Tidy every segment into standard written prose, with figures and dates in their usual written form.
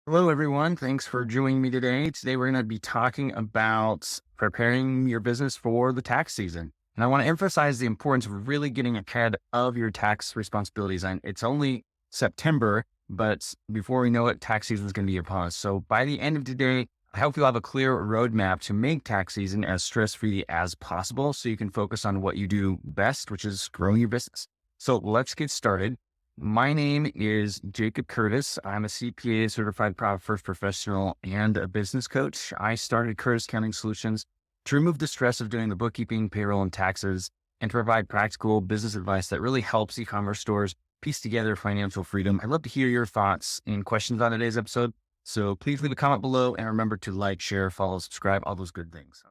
Hello, everyone. Thanks for joining me today. Today, we're going to be talking about preparing your business for the tax season. And I want to emphasize the importance of really getting ahead of your tax responsibilities. And it's only September, but before we know it, tax season is going to be upon us. So by the end of today, I hope you'll have a clear roadmap to make tax season as stress-free as possible so you can focus on what you do best, which is growing your business. So let's get started. My name is Jacob Curtis. I'm a CPA certified first professional and a business coach. I started Curtis Accounting Solutions to remove the stress of doing the bookkeeping, payroll, and taxes, and to provide practical business advice that really helps e-commerce stores piece together financial freedom. I'd love to hear your thoughts and questions on today's episode. So please leave a comment below and remember to like, share, follow, subscribe, all those good things.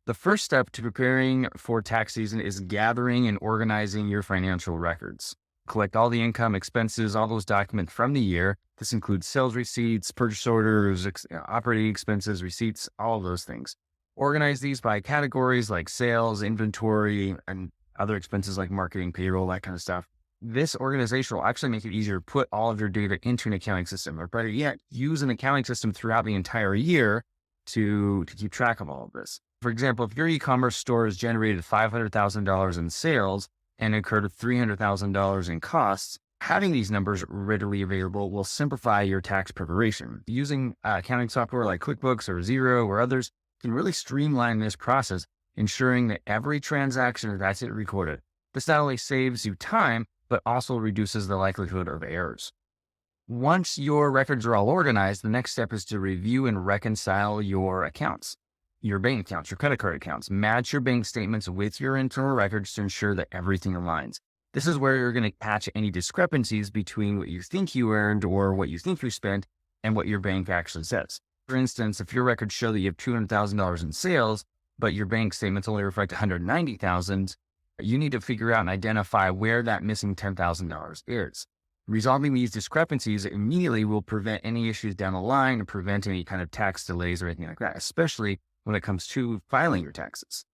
The first step to preparing for tax season is gathering and organizing your financial records. Collect all the income, expenses, all those documents from the year. This includes sales receipts, purchase orders, operating expenses, receipts, all of those things. Organize these by categories like sales, inventory, and other expenses like marketing, payroll, that kind of stuff. This organization will actually make it easier to put all of your data into an accounting system, or better yet, use an accounting system throughout the entire year to keep track of all of this. For example, if your e-commerce store has generated $500,000 in sales and incurred $300,000 in costs, having these numbers readily available will simplify your tax preparation. Using accounting software like QuickBooks or Xero or others can really streamline this process, ensuring that every transaction that's it recorded. This not only saves you time, but also reduces the likelihood of errors. Once your records are all organized, the next step is to review and reconcile your accounts. Your bank accounts, your credit card accounts. Match your bank statements with your internal records to ensure that everything aligns. This is where you're going to catch any discrepancies between what you think you earned or what you think you spent and what your bank actually says. For instance, if your records show that you have $200,000 in sales, but your bank statements only reflect $190,000, you need to figure out and identify where that missing $10,000 is. Resolving these discrepancies immediately will prevent any issues down the line and prevent any kind of tax delays or anything like that, especially when it comes to filing your taxes.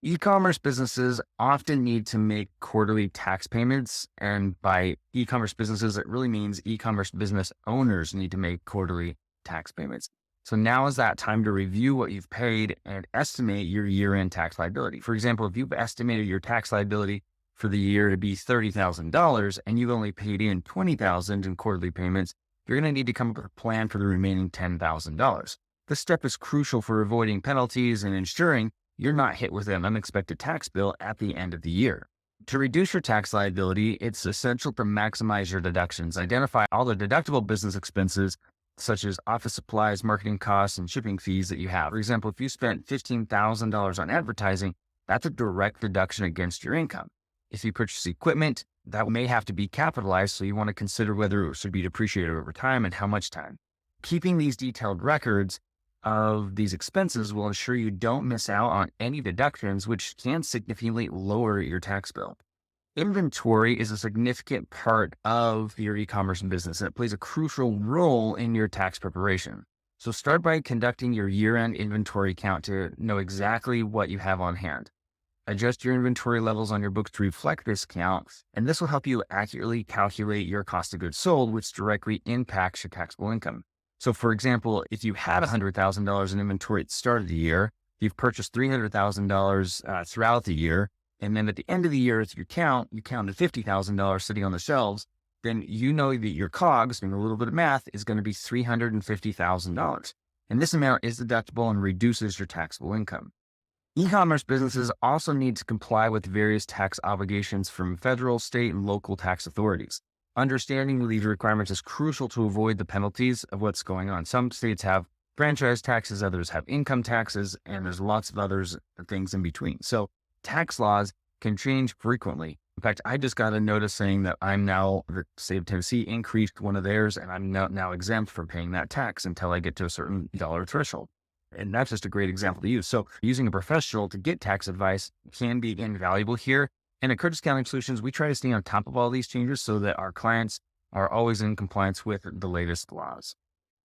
E-commerce businesses often need to make quarterly tax payments. And by e-commerce businesses, it really means e-commerce business owners need to make quarterly tax payments. So now is that time to review what you've paid and estimate your year-end tax liability. For example, if you've estimated your tax liability for the year to be $30,000 and you've only paid in $20,000 in quarterly payments, you're going to need to come up with a plan for the remaining $10,000. This step is crucial for avoiding penalties and ensuring you're not hit with an unexpected tax bill at the end of the year. To reduce your tax liability, it's essential to maximize your deductions. Identify all the deductible business expenses, such as office supplies, marketing costs, and shipping fees that you have. For example, if you spent $15,000 on advertising, that's a direct deduction against your income. If you purchase equipment, that may have to be capitalized, so you want to consider whether it should be depreciated over time and how much time. Keeping these detailed records of these expenses will ensure you don't miss out on any deductions, which can significantly lower your tax bill. Inventory is a significant part of your e-commerce business, and it plays a crucial role in your tax preparation. So start by conducting your year-end inventory count to know exactly what you have on hand. Adjust your inventory levels on your books to reflect this count, and this will help you accurately calculate your cost of goods sold, which directly impacts your taxable income. So for example, if you had $100,000 in inventory at the start of the year, you've purchased $300,000 throughout the year, and then at the end of the year, you counted $50,000 sitting on the shelves, then you know that your COGS, doing a little bit of math, is going to be $350,000. And this amount is deductible and reduces your taxable income. E-commerce businesses also need to comply with various tax obligations from federal, state, and local tax authorities. Understanding these requirements is crucial to avoid the penalties of what's going on. Some states have franchise taxes, others have income taxes, and there's lots of others things in between. So tax laws can change frequently. In fact, I just got a notice saying that I'm now, the state of Tennessee increased one of theirs, and I'm now exempt from paying that tax until I get to a certain dollar threshold. And that's just a great example to use. So using a professional to get tax advice can be invaluable here. And at Curtis Accounting Solutions, we try to stay on top of all these changes so that our clients are always in compliance with the latest laws.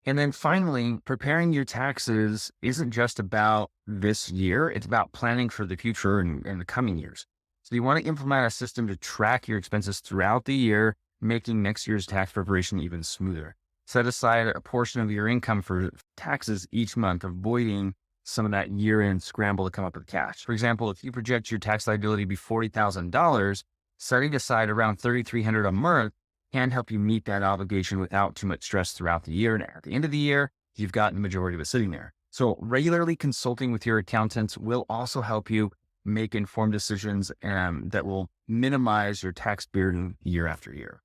And then finally, preparing your taxes isn't just about this year. It's about planning for the future and the coming years. So you want to implement a system to track your expenses throughout the year, making next year's tax preparation even smoother. Set aside a portion of your income for taxes each month, avoiding some of that year-end scramble to come up with cash. For example, if you project your tax liability to be $40,000, setting aside around $3,300 a month can help you meet that obligation without too much stress throughout the year. And at the end of the year, you've got the majority of it sitting there. So regularly consulting with your accountants will also help you make informed decisions that will minimize your tax burden year after year.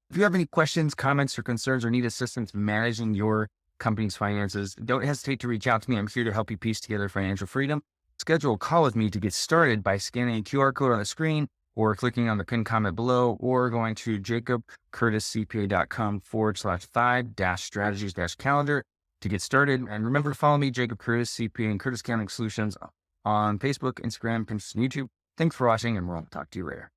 If you have any questions, comments, or concerns, or need assistance managing your company's finances, don't hesitate to reach out to me. I'm here to help you piece together financial freedom. Schedule a call with me to get started by scanning a QR code on the screen or clicking on the pinned comment below or going to jacobcurtiscpa.com/5-strategies-calendar to get started. And remember to follow me, Jacob Curtis, CPA and Curtis Accounting Solutions on Facebook, Instagram, Pinterest, and YouTube. Thanks for watching, and we'll talk to you later.